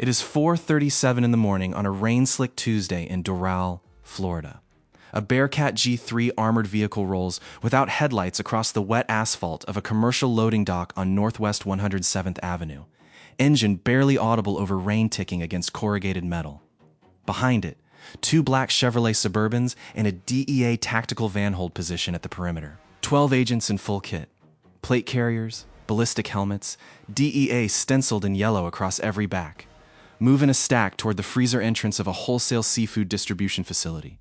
It is 4:37 in the morning on a rain-slick Tuesday in Doral, Florida. A Bearcat G3 armored vehicle rolls without headlights across the wet asphalt of a commercial loading dock on Northwest 107th Avenue, engine barely audible over rain ticking against corrugated metal. Behind it, two black Chevrolet Suburbans and a DEA tactical van hold position at the perimeter. 12 agents in full kit, plate carriers, ballistic helmets, DEA stenciled in yellow across every back, move in a stack toward the freezer entrance of a wholesale seafood distribution facility.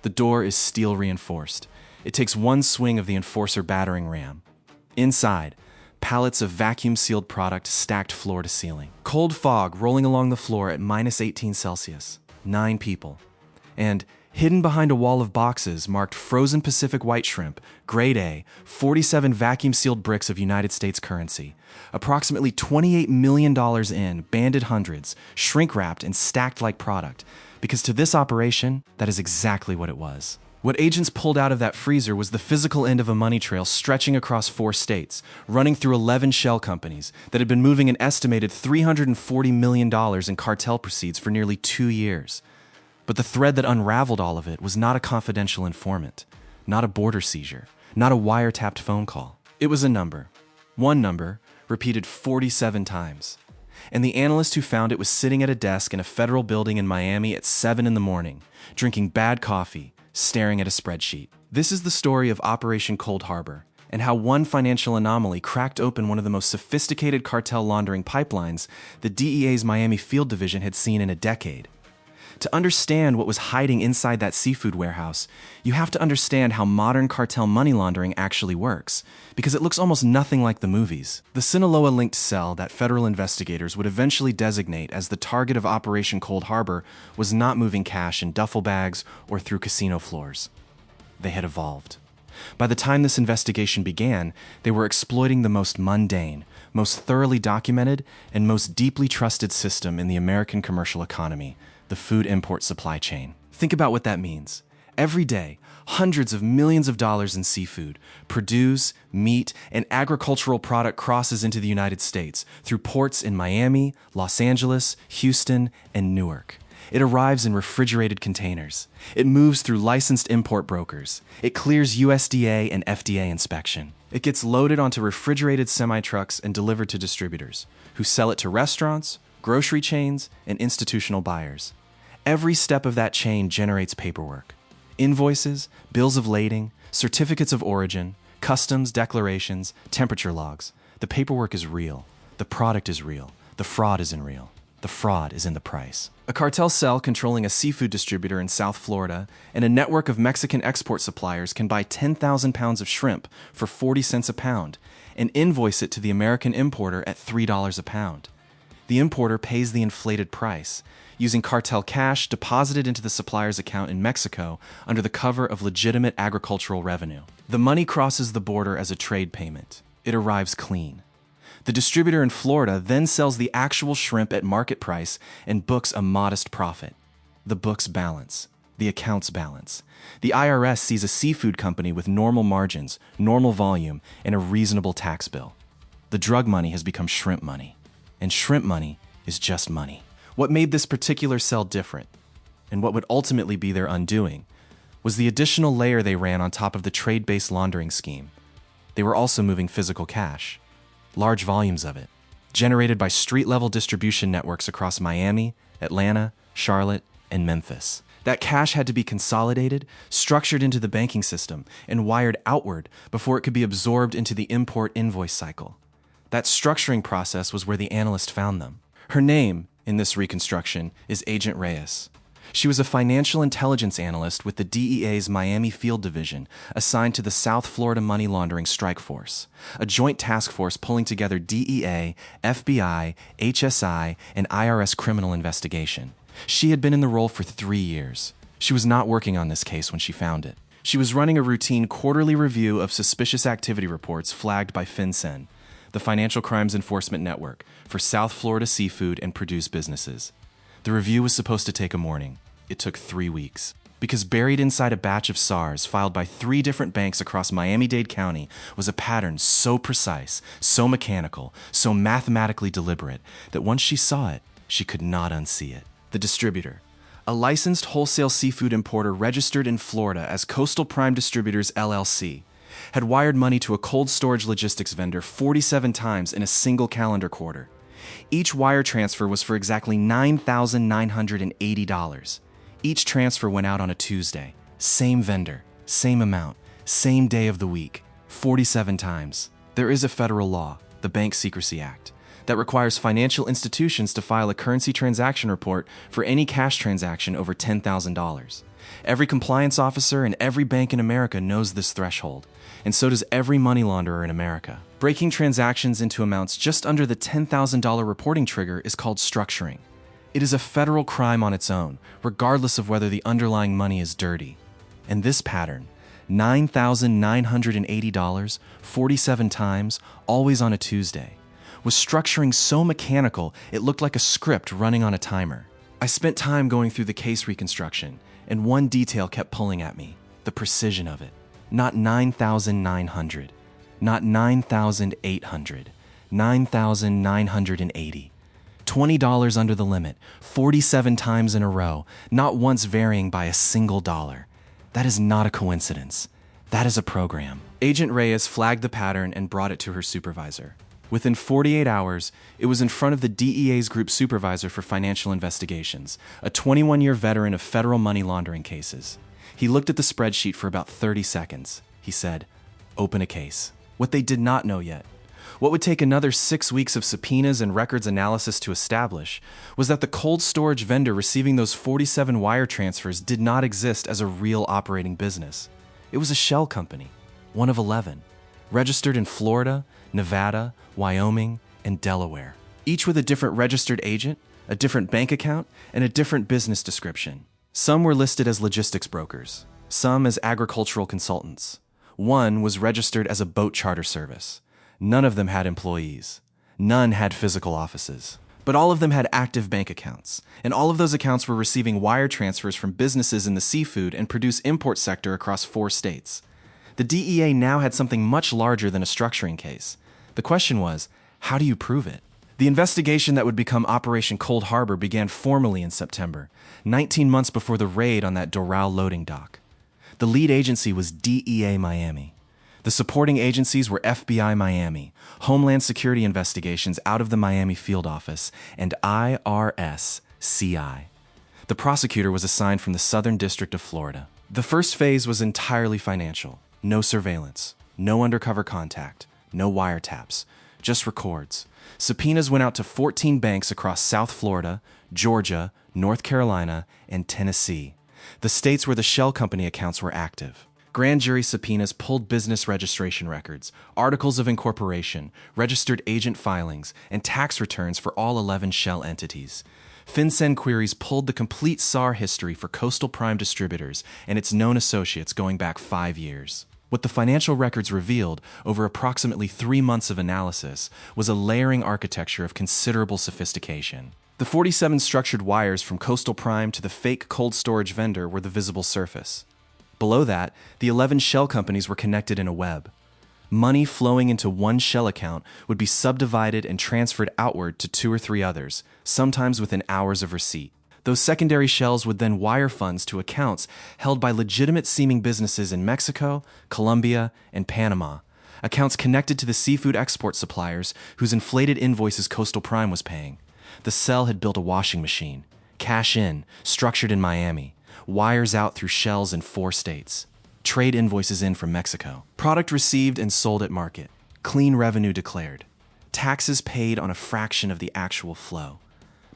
The door is steel reinforced. It takes one swing of the enforcer battering ram. Inside, pallets of vacuum-sealed product stacked floor to ceiling. Cold fog rolling along the floor at -18 Celsius. 9 people. And hidden behind a wall of boxes marked frozen Pacific white shrimp, grade A, 47 vacuum-sealed bricks of United States currency, approximately $28 million in, banded hundreds, shrink-wrapped and stacked like product, because to this operation, that is exactly what it was. What agents pulled out of that freezer was the physical end of a money trail stretching across 4 states, running through 11 shell companies that had been moving an estimated $340 million in cartel proceeds for nearly 2 years. But the thread that unraveled all of it was not a confidential informant, not a border seizure, not a wiretapped phone call. It was a number. One number, repeated 47 times. And the analyst who found it was sitting at a desk in a federal building in Miami at 7 in the morning, drinking bad coffee, staring at a spreadsheet. This is the story of Operation Cold Harbor, and how one financial anomaly cracked open one of the most sophisticated cartel laundering pipelines the DEA's Miami Field Division had seen in a decade. To understand what was hiding inside that seafood warehouse, you have to understand how modern cartel money laundering actually works, because it looks almost nothing like the movies. The Sinaloa-linked cell that federal investigators would eventually designate as the target of Operation Cold Harbor was not moving cash in duffel bags or through casino floors. They had evolved. By the time this investigation began, they were exploiting the most mundane, most thoroughly documented, and most deeply trusted system in the American commercial economy: the food import supply chain. Think about what that means. Every day, hundreds of millions of dollars in seafood, produce, meat, and agricultural product crosses into the United States through ports in Miami, Los Angeles, Houston, and Newark. It arrives in refrigerated containers. It moves through licensed import brokers. It clears USDA and FDA inspection. It gets loaded onto refrigerated semi-trucks and delivered to distributors, who sell it to restaurants, grocery chains, and institutional buyers. Every step of that chain generates paperwork. Invoices, bills of lading, certificates of origin, customs declarations, temperature logs. The paperwork is real. The product is real. The fraud isn't real. The fraud is in the price. A cartel cell controlling a seafood distributor in South Florida and a network of Mexican export suppliers can buy 10,000 pounds of shrimp for 40 cents a pound and invoice it to the American importer at $3 a pound. The importer pays the inflated price, using cartel cash deposited into the supplier's account in Mexico under the cover of legitimate agricultural revenue. The money crosses the border as a trade payment. It arrives clean. The distributor in Florida then sells the actual shrimp at market price and books a modest profit. The books balance. The accounts balance. The IRS sees a seafood company with normal margins, normal volume, and a reasonable tax bill. The drug money has become shrimp money. And shrimp money is just money. What made this particular cell different, and what would ultimately be their undoing, was the additional layer they ran on top of the trade-based laundering scheme. They were also moving physical cash, large volumes of it, generated by street-level distribution networks across Miami, Atlanta, Charlotte, and Memphis. That cash had to be consolidated, structured into the banking system, and wired outward before it could be absorbed into the import invoice cycle. That structuring process was where the analyst found them. Her name, in this reconstruction, is Agent Reyes. She was a financial intelligence analyst with the DEA's Miami Field Division, assigned to the South Florida Money Laundering Strike Force, a joint task force pulling together DEA, FBI, HSI, and IRS criminal investigation. She had been in the role for 3 years. She was not working on this case when she found it. She was running a routine quarterly review of suspicious activity reports flagged by FinCEN, the Financial Crimes Enforcement Network, for South Florida seafood and produce businesses. The review was supposed to take a morning. It took 3 weeks. Because buried inside a batch of SARs filed by 3 different banks across Miami-Dade County was a pattern so precise, so mechanical, so mathematically deliberate, that once she saw it, She could not unsee it. The distributor, a licensed wholesale seafood importer registered in Florida as Coastal Prime Distributors LLC, had wired money to a cold storage logistics vendor 47 times in a single calendar quarter. Each wire transfer was for exactly $9,980. Each transfer went out on a Tuesday. Same vendor, same amount, same day of the week, 47 times. There is a federal law, the Bank Secrecy Act, that requires financial institutions to file a currency transaction report for any cash transaction over $10,000. Every compliance officer and every bank in America knows this threshold, and so does every money launderer in America. Breaking transactions into amounts just under the $10,000 reporting trigger is called structuring. It is a federal crime on its own, regardless of whether the underlying money is dirty. And this pattern, $9,980, 47 times, always on a Tuesday, was structuring so mechanical it looked like a script running on a timer. I spent time going through the case reconstruction, and one detail kept pulling at me: the precision of it. Not 9,900, not 9,800, 9,980. $20 under the limit, 47 times in a row, not once varying by a single dollar. That is not a coincidence. That is a program. Agent Reyes flagged the pattern and brought it to her supervisor. Within 48 hours, it was in front of the DEA's group supervisor for financial investigations, a 21-year veteran of federal money laundering cases. He looked at the spreadsheet for about 30 seconds. He said, "Open a case." What they did not know yet, what would take another 6 weeks of subpoenas and records analysis to establish, was that the cold storage vendor receiving those 47 wire transfers did not exist as a real operating business. It was a shell company, one of 11, registered in Florida, Nevada, Wyoming, and Delaware, each with a different registered agent, a different bank account, and a different business description. Some were listed as logistics brokers, some as agricultural consultants. One was registered as a boat charter service. None of them had employees. None had physical offices. But all of them had active bank accounts, and all of those accounts were receiving wire transfers from businesses in the seafood and produce import sector across 4 states. The DEA now had something much larger than a structuring case. The question was, how do you prove it? The investigation that would become Operation Cold Harbor began formally in September, 19 months before the raid on that Doral loading dock. The lead agency was DEA Miami. The supporting agencies were FBI Miami, Homeland Security Investigations out of the Miami field office, and IRS-CI. The prosecutor was assigned from the Southern District of Florida. The first phase was entirely financial. No surveillance, no undercover contact, no wiretaps, just records. Subpoenas went out to 14 banks across South Florida, Georgia, North Carolina, and Tennessee, the states where the shell company accounts were active. Grand jury subpoenas pulled business registration records, articles of incorporation, registered agent filings, and tax returns for all 11 shell entities. FinCEN queries pulled the complete SAR history for Coastal Prime Distributors and its known associates going back 5 years. What the financial records revealed over approximately 3 months of analysis was a layering architecture of considerable sophistication. The 47 structured wires from Coastal Prime to the fake cold storage vendor were the visible surface. Below that, the 11 shell companies were connected in a web. Money flowing into one shell account would be subdivided and transferred outward to 2 or 3 others, sometimes within hours of receipt. Those secondary shells would then wire funds to accounts held by legitimate-seeming businesses in Mexico, Colombia, and Panama, accounts connected to the seafood export suppliers whose inflated invoices Coastal Prime was paying. The cell had built a washing machine. Cash in, structured in Miami. Wires out through shells in 4 states. Trade invoices in from Mexico. Product received and sold at market. Clean revenue declared. Taxes paid on a fraction of the actual flow.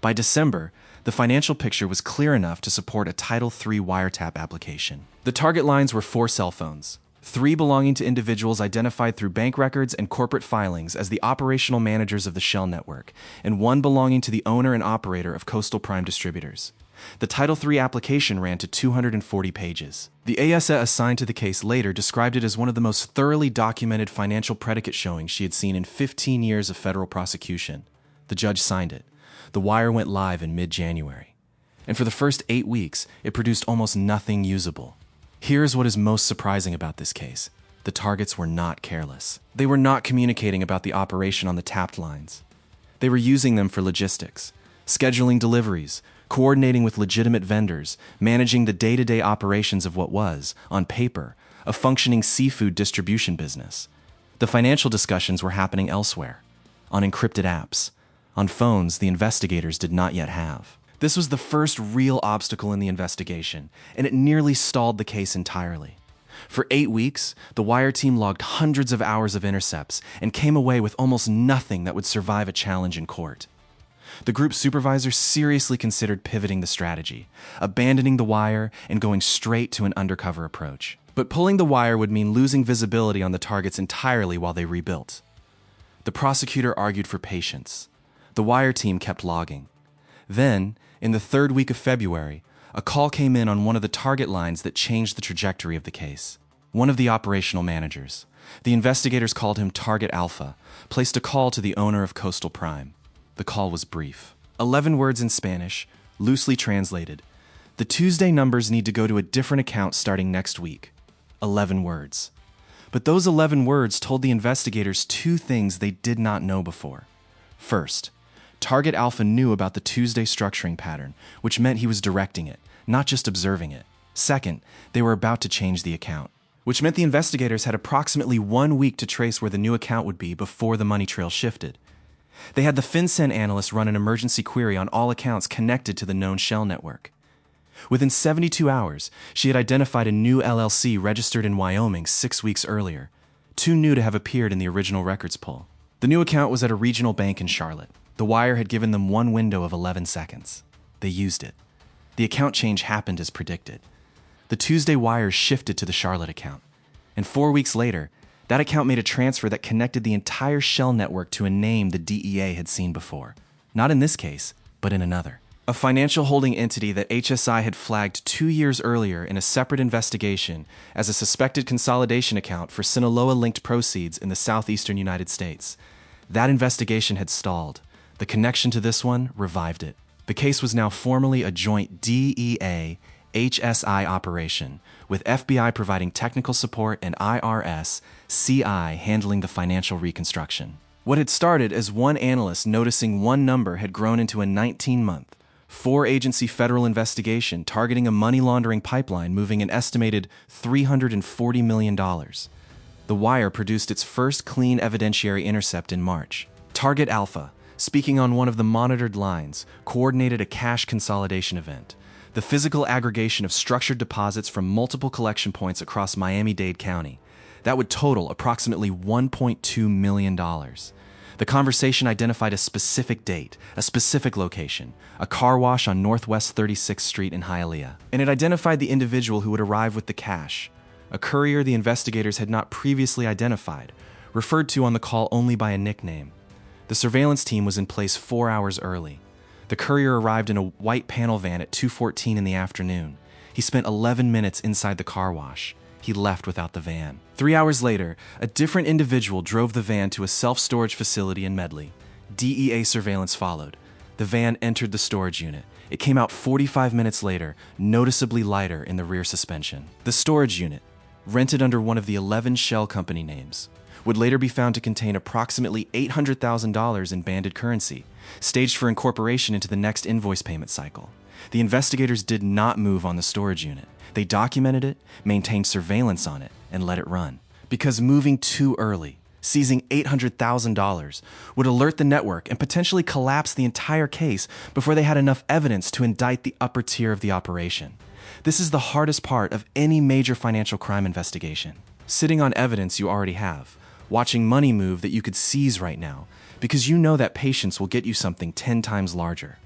By December, the financial picture was clear enough to support a Title III wiretap application. The target lines were 4 cell phones, 3 belonging to individuals identified through bank records and corporate filings as the operational managers of the Shell network, and 1 belonging to the owner and operator of Coastal Prime Distributors. The Title III application ran to 240 pages. The ASA assigned to the case later described it as one of the most thoroughly documented financial predicate showings she had seen in 15 years of federal prosecution. The judge signed it. The wire went live in mid-January. And for the first 8 weeks, it produced almost nothing usable. Here's what is most surprising about this case. The targets were not careless. They were not communicating about the operation on the tapped lines. They were using them for logistics. scheduling deliveries, coordinating with legitimate vendors, managing the day-to-day operations of what was, on paper, a functioning seafood distribution business. The financial discussions were happening elsewhere, on encrypted apps, on phones the investigators did not yet have. This was the first real obstacle in the investigation, and it nearly stalled the case entirely. For 8 weeks, the Wire team logged hundreds of hours of intercepts and came away with almost nothing that would survive a challenge in court. The group supervisor seriously considered pivoting the strategy, abandoning the Wire and going straight to an undercover approach. But pulling the Wire would mean losing visibility on the targets entirely while they rebuilt. The prosecutor argued for patience. The Wire team kept logging. Then, in the 3rd week of February, a call came in on one of the target lines that changed the trajectory of the case. One of the operational managers, the investigators called him Target Alpha, placed a call to the owner of Coastal Prime. The call was brief. 11 words in Spanish, loosely translated. The Tuesday numbers need to go to a different account starting next week. 11 words. But those 11 words told the investigators 2 things they did not know before. First, Target Alpha knew about the Tuesday structuring pattern, which meant he was directing it, not just observing it. Second, they were about to change the account, which meant the investigators had approximately 1 week to trace where the new account would be before the money trail shifted. They had the FinCEN analyst run an emergency query on all accounts connected to the known shell network. Within 72 hours, she had identified a new LLC registered in Wyoming 6 weeks earlier, too new to have appeared in the original records pull. The new account was at a regional bank in Charlotte. The Wire had given them one window of 11 seconds. They used it. The account change happened as predicted. The Tuesday wires shifted to the Charlotte account. And 4 weeks later, that account made a transfer that connected the entire shell network to a name the DEA had seen before. Not in this case, but in another. A financial holding entity that HSI had flagged 2 years earlier in a separate investigation as a suspected consolidation account for Sinaloa-linked proceeds in the southeastern United States. That investigation had stalled. The connection to this one revived it. The case was now formally a joint DEA HSI operation, with FBI providing technical support and IRS CI handling the financial reconstruction. What had started as one analyst noticing one number had grown into a 19-month, 4-agency federal investigation targeting a money laundering pipeline moving an estimated $340 million. The Wire produced its first clean evidentiary intercept in March. Target Alpha, speaking on one of the monitored lines, coordinated a cash consolidation event, the physical aggregation of structured deposits from multiple collection points across Miami-Dade County. That would total approximately $1.2 million. The conversation identified a specific date, a specific location, a car wash on Northwest 36th Street in Hialeah. And it identified the individual who would arrive with the cash, a courier the investigators had not previously identified, referred to on the call only by a nickname. The surveillance team was in place 4 hours early. The courier arrived in a white panel van at 2:14 in the afternoon. He spent 11 minutes inside the car wash. He left without the van. 3 hours later, a different individual drove the van to a self-storage facility in Medley. DEA surveillance followed. The van entered the storage unit. It came out 45 minutes later, noticeably lighter in the rear suspension. The storage unit, rented under one of the 11 shell company names, would later be found to contain approximately $800,000 in banded currency, staged for incorporation into the next invoice payment cycle. The investigators did not move on the storage unit. They documented it, maintained surveillance on it, and let it run. Because moving too early, seizing $800,000, would alert the network and potentially collapse the entire case before they had enough evidence to indict the upper tier of the operation. This is the hardest part of any major financial crime investigation. Sitting on evidence you already have, watching money move that you could seize right now, because you know that patience will get you something 10 times larger.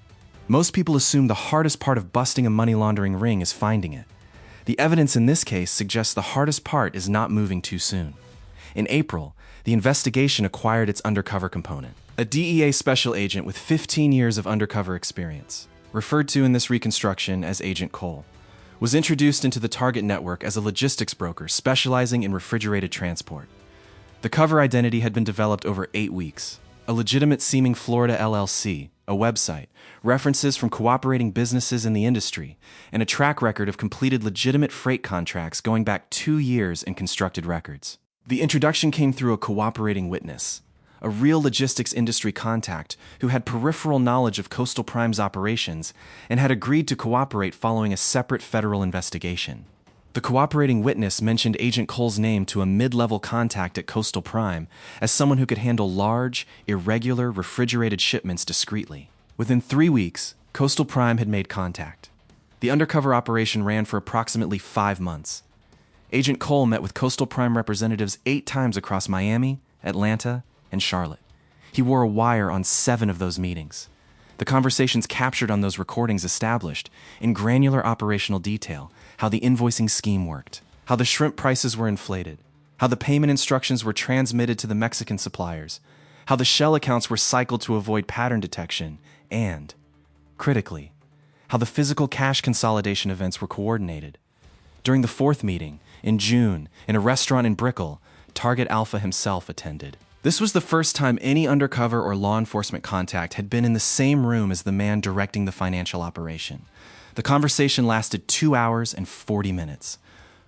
Most people assume the hardest part of busting a money laundering ring is finding it. The evidence in this case suggests the hardest part is not moving too soon. In April, the investigation acquired its undercover component. A DEA special agent with 15 years of undercover experience, referred to in this reconstruction as Agent Cole, was introduced into the target network as a logistics broker specializing in refrigerated transport. The cover identity had been developed over 8 weeks. A legitimate-seeming Florida LLC, a website, references from cooperating businesses in the industry, and a track record of completed legitimate freight contracts going back 2 years in constructed records. The introduction came through a cooperating witness, a real logistics industry contact who had peripheral knowledge of Coastal Prime's operations and had agreed to cooperate following a separate federal investigation. The cooperating witness mentioned Agent Cole's name to a mid-level contact at Coastal Prime as someone who could handle large, irregular, refrigerated shipments discreetly. Within 3 weeks, Coastal Prime had made contact. The undercover operation ran for approximately 5 months. Agent Cole met with Coastal Prime representatives 8 times across Miami, Atlanta, and Charlotte. He wore a wire on 7 of those meetings. The conversations captured on those recordings established, in granular operational detail, how the invoicing scheme worked, how the shrimp prices were inflated, how the payment instructions were transmitted to the Mexican suppliers, how the shell accounts were cycled to avoid pattern detection, and, critically, how the physical cash consolidation events were coordinated. During the 4th meeting, in June, in a restaurant in Brickell, Target Alpha himself attended. This was the first time any undercover or law enforcement contact had been in the same room as the man directing the financial operation. The conversation lasted 2 hours and 40 minutes.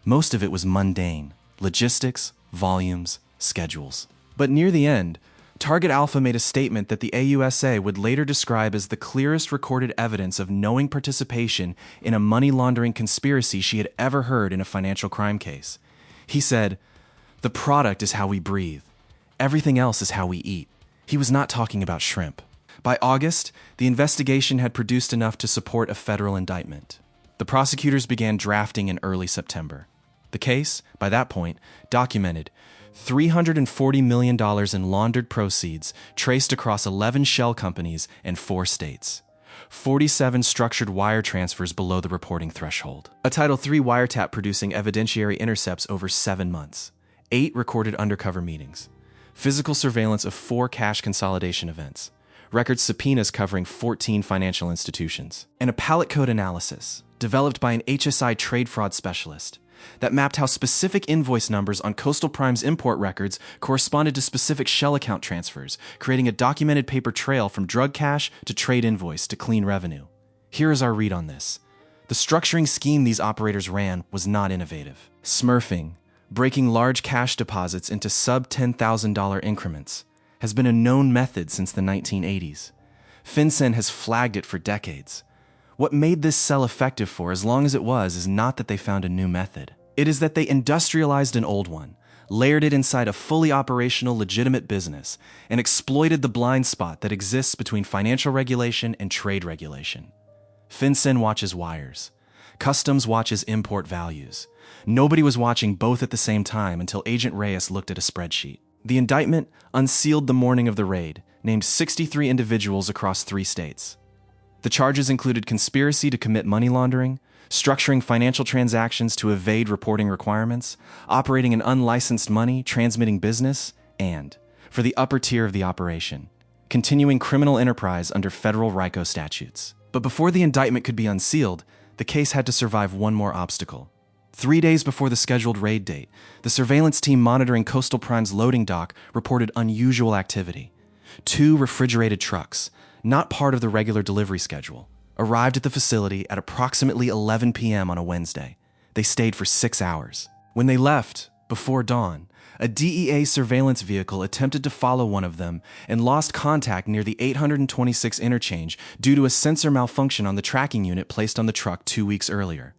Most of it was mundane: logistics, volumes, schedules. But near the end, Target Alpha made a statement that the AUSA would later describe as the clearest recorded evidence of knowing participation in a money laundering conspiracy she had ever heard in a financial crime case. He said, "The product is how we breathe. Everything else is how we eat." He was not talking about shrimp. By August, the investigation had produced enough to support a federal indictment. The prosecutors began drafting in early September. The case, by that point, documented $340 million in laundered proceeds traced across 11 shell companies and 4 states. 47 structured wire transfers below the reporting threshold. A Title III wiretap producing evidentiary intercepts over 7 months. 8 recorded undercover meetings. Physical surveillance of 4 cash consolidation events. Record subpoenas covering 14 financial institutions. And a pallet code analysis, developed by an HSI trade fraud specialist, that mapped how specific invoice numbers on Coastal Prime's import records corresponded to specific shell account transfers, creating a documented paper trail from drug cash to trade invoice to clean revenue. Here is our read on this. The structuring scheme these operators ran was not innovative. Smurfing, breaking large cash deposits into sub-$10,000 increments, has been a known method since the 1980s. FinCEN has flagged it for decades. What made this cell effective for as long as it was is not that they found a new method. It is that they industrialized an old one, layered it inside a fully operational, legitimate business, and exploited the blind spot that exists between financial regulation and trade regulation. FinCEN watches wires. Customs watches import values. Nobody was watching both at the same time until Agent Reyes looked at a spreadsheet. The indictment, unsealed the morning of the raid, named 63 individuals across 3 states. The charges included conspiracy to commit money laundering, structuring financial transactions to evade reporting requirements, operating an unlicensed money transmitting business, and, for the upper tier of the operation, continuing criminal enterprise under federal RICO statutes. But before the indictment could be unsealed, the case had to survive one more obstacle. 3 days before the scheduled raid date, the surveillance team monitoring Coastal Prime's loading dock reported unusual activity. 2 refrigerated trucks, not part of the regular delivery schedule, arrived at the facility at approximately 11 p.m. on a Wednesday. They stayed for 6 hours. When they left, before dawn, a DEA surveillance vehicle attempted to follow one of them and lost contact near the 826 interchange due to a sensor malfunction on the tracking unit placed on the truck 2 weeks earlier.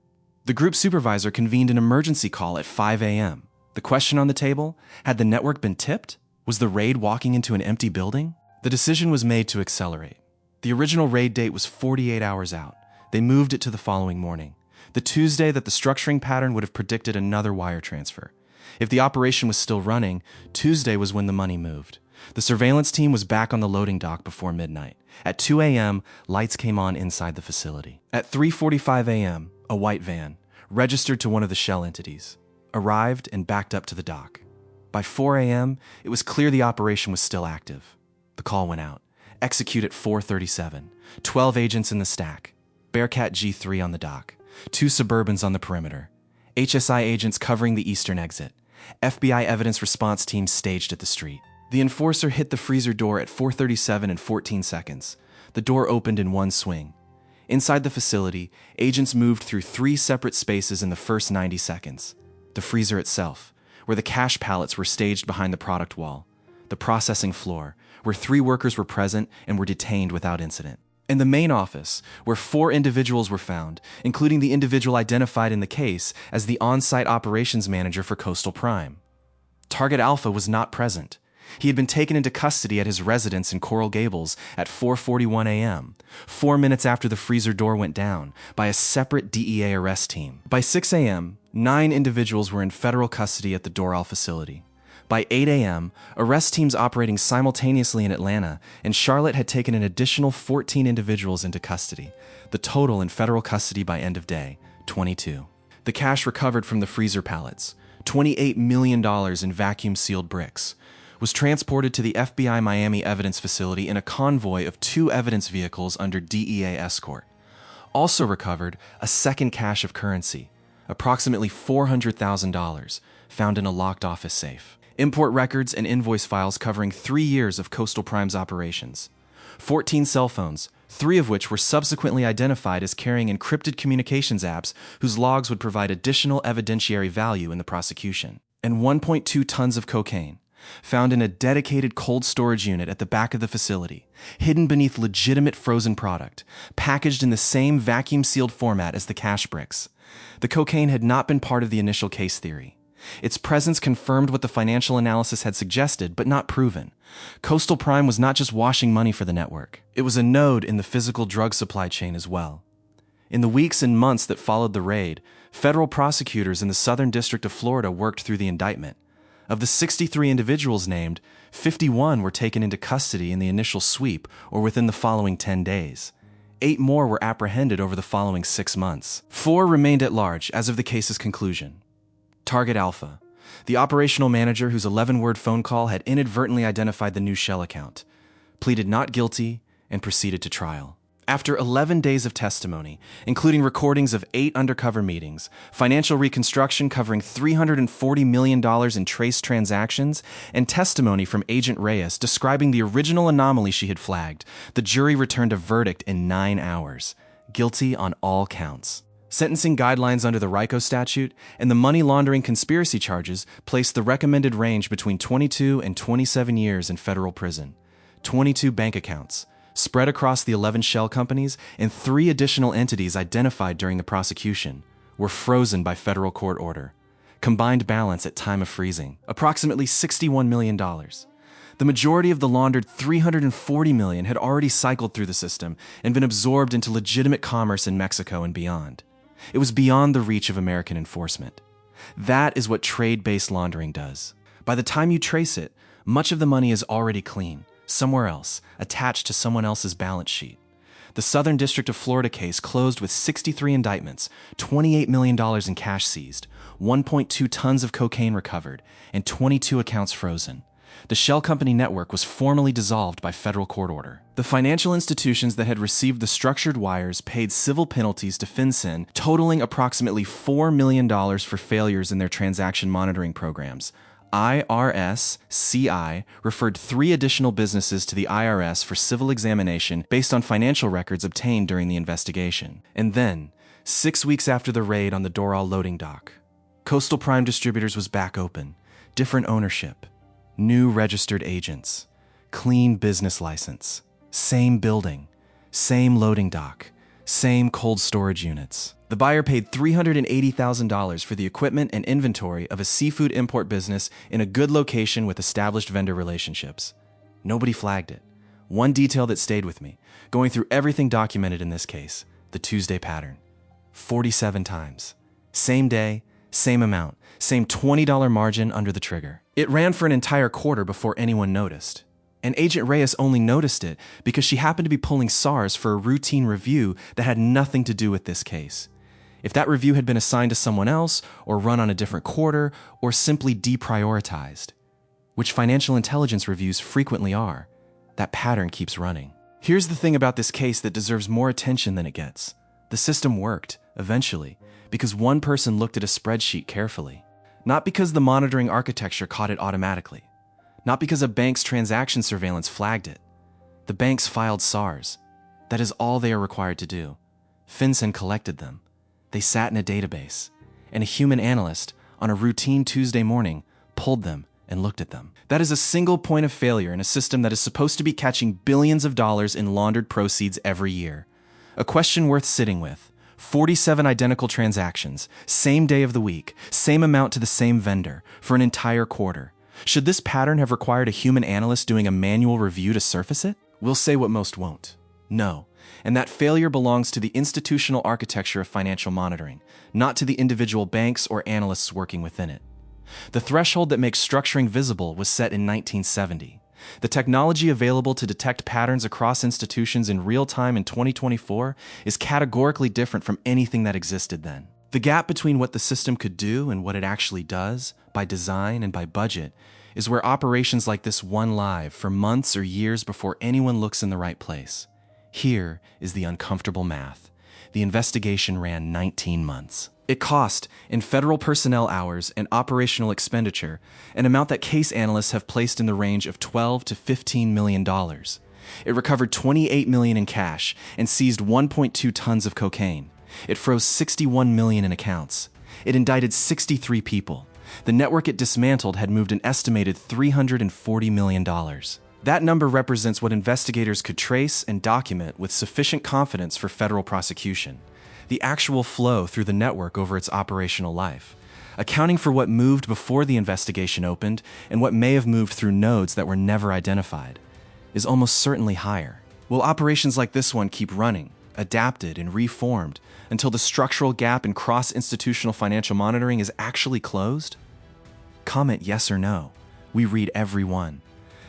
The group supervisor convened an emergency call at 5 a.m. The question on the table, had the network been tipped? Was the raid walking into an empty building? The decision was made to accelerate. The original raid date was 48 hours out. They moved it to the following morning, the Tuesday that the structuring pattern would have predicted another wire transfer. If the operation was still running, Tuesday was when the money moved. The surveillance team was back on the loading dock before midnight. At 2 a.m., lights came on inside the facility. At 3:45 a.m., a white van, registered to one of the shell entities, arrived and backed up to the dock. By 4 a.m., it was clear the operation was still active. The call went out. Execute at 4:37. 12 agents in the stack. Bearcat G3 on the dock. 2 Suburbans on the perimeter. HSI agents covering the eastern exit. FBI evidence response team staged at the street. The enforcer hit the freezer door at 4:37 and 14 seconds. The door opened in one swing. Inside the facility, agents moved through 3 separate spaces in the first 90 seconds. The freezer itself, where the cash pallets were staged behind the product wall. the processing floor, where 3 workers were present and were detained without incident. In the main office, where 4 individuals were found, including the individual identified in the case as the on-site operations manager for Coastal Prime. Target Alpha was not present. He had been taken into custody at his residence in Coral Gables at 4:41 a.m., 4 minutes after the freezer door went down, by a separate DEA arrest team. By 6 a.m., 9 individuals were in federal custody at the Doral facility. By 8 a.m., arrest teams operating simultaneously in Atlanta and Charlotte had taken an additional 14 individuals into custody. The total in federal custody by end of day, 22. The cash recovered from the freezer pallets, $28 million in vacuum-sealed bricks, was transported to the FBI Miami evidence facility in a convoy of 2 evidence vehicles under DEA escort. Also recovered, a second cache of currency, approximately $400,000, found in a locked office safe. Import records and invoice files covering 3 years of Coastal Prime's operations. 14 cell phones, 3 of which were subsequently identified as carrying encrypted communications apps whose logs would provide additional evidentiary value in the prosecution. And 1.2 tons of cocaine, found in a dedicated cold storage unit at the back of the facility, hidden beneath legitimate frozen product, packaged in the same vacuum-sealed format as the cash bricks. The cocaine had not been part of the initial case theory. Its presence confirmed what the financial analysis had suggested, but not proven. Coastal Prime was not just washing money for the network. It was a node in the physical drug supply chain as well. In the weeks and months that followed the raid, federal prosecutors in the Southern District of Florida worked through the indictment. Of the 63 individuals named, 51 were taken into custody in the initial sweep or within the following 10 days. 8 more were apprehended over the following 6 months. 4 remained at large as of the case's conclusion. Target Alpha, the operational manager whose 11-word phone call had inadvertently identified the new shell account, pleaded not guilty and proceeded to trial. After 11 days of testimony, including recordings of 8 undercover meetings, financial reconstruction covering $340 million in trace transactions, and testimony from Agent Reyes describing the original anomaly she had flagged, the jury returned a verdict in 9 hours, guilty on all counts. Sentencing guidelines under the RICO statute and the money laundering conspiracy charges placed the recommended range between 22 and 27 years in federal prison. 22 bank accounts, spread across the 11 shell companies and 3 additional entities identified during the prosecution, were frozen by federal court order. Combined balance at time of freezing, approximately $61 million. The majority of the laundered $340 million had already cycled through the system and been absorbed into legitimate commerce in Mexico and beyond. It was beyond the reach of American enforcement. That is what trade-based laundering does. By the time you trace it, much of the money is already clean, somewhere else, attached to someone else's balance sheet. The Southern District of Florida case closed with 63 indictments, $28 million in cash seized, 1.2 tons of cocaine recovered, and 22 accounts frozen. The shell company network was formally dissolved by federal court order. The financial institutions that had received the structured wires paid civil penalties to FinCEN, totaling approximately $4 million for failures in their transaction monitoring programs. IRS-CI referred 3 additional businesses to the IRS for civil examination based on financial records obtained during the investigation. And then, 6 weeks after the raid on the Doral loading dock, Coastal Prime Distributors was back open, different ownership, new registered agents, clean business license, same building, same loading dock, same cold storage units. The buyer paid $380,000 for the equipment and inventory of a seafood import business in a good location with established vendor relationships. Nobody flagged it. One detail that stayed with me, going through everything documented in this case, the Tuesday pattern. 47 times. Same day, same amount, same $20 margin under the trigger. It ran for an entire quarter before anyone noticed. And Agent Reyes only noticed it because she happened to be pulling SARS for a routine review that had nothing to do with this case. If that review had been assigned to someone else, or run on a different quarter, or simply deprioritized, which financial intelligence reviews frequently are, that pattern keeps running. Here's the thing about this case that deserves more attention than it gets. The system worked, eventually, because one person looked at a spreadsheet carefully. Not because the monitoring architecture caught it automatically. Not because a bank's transaction surveillance flagged it. The banks filed SARS. That is all they are required to do. FinCEN collected them. They sat in a database. And a human analyst, on a routine Tuesday morning, pulled them and looked at them. That is a single point of failure in a system that is supposed to be catching billions of dollars in laundered proceeds every year. A question worth sitting with. 47 identical transactions, same day of the week, same amount to the same vendor, for an entire quarter. Should this pattern have required a human analyst doing a manual review to surface it? We'll say what most won't. No. And that failure belongs to the institutional architecture of financial monitoring, not to the individual banks or analysts working within it. The threshold that makes structuring visible was set in 1970. The technology available to detect patterns across institutions in real time in 2024 is categorically different from anything that existed then. The gap between what the system could do and what it actually does, by design and by budget, is where operations like this run live for months or years before anyone looks in the right place. Here is the uncomfortable math. The investigation ran 19 months. It cost, in federal personnel hours and operational expenditure, an amount that case analysts have placed in the range of $12 to $15 million. It recovered $28 million in cash and seized 1.2 tons of cocaine. It froze $61 million in accounts. It indicted 63 people. The network it dismantled had moved an estimated $340 million. That number represents what investigators could trace and document with sufficient confidence for federal prosecution. The actual flow through the network over its operational life, accounting for what moved before the investigation opened and what may have moved through nodes that were never identified, is almost certainly higher. Will operations like this one keep running, adapted and reformed until the structural gap in cross-institutional financial monitoring is actually closed? Comment yes or no. We read every one.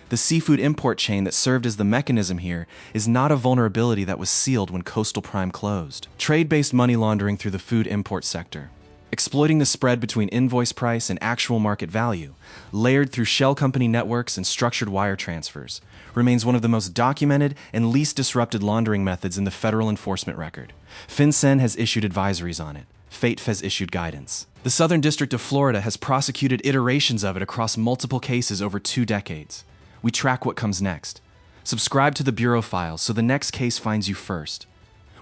The seafood import chain that served as the mechanism here is not a vulnerability that was sealed when Coastal Prime closed. Trade-based money laundering through the food import sector, exploiting the spread between invoice price and actual market value, layered through shell company networks and structured wire transfers, remains one of the most documented and least disrupted laundering methods in the federal enforcement record. FinCEN has issued advisories on it. FATF has issued guidance. The Southern District of Florida has prosecuted iterations of it across multiple cases over 2 decades. We track what comes next. Subscribe to the Bureau files so the next case finds you first.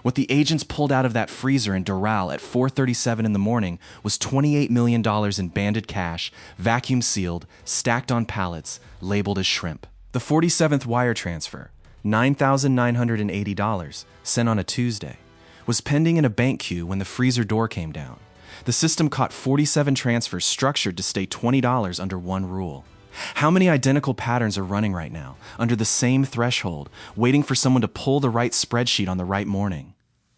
What the agents pulled out of that freezer in Doral at 4:37 in the morning was $28 million in banded cash, vacuum sealed, stacked on pallets, labeled as shrimp. The 47th wire transfer, $9,980, sent on a Tuesday, was pending in a bank queue when the freezer door came down. The system caught 47 transfers structured to stay $20 under one rule. How many identical patterns are running right now, under the same threshold, waiting for someone to pull the right spreadsheet on the right morning?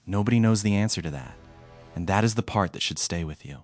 Nobody knows the answer to that. And that is the part that should stay with you.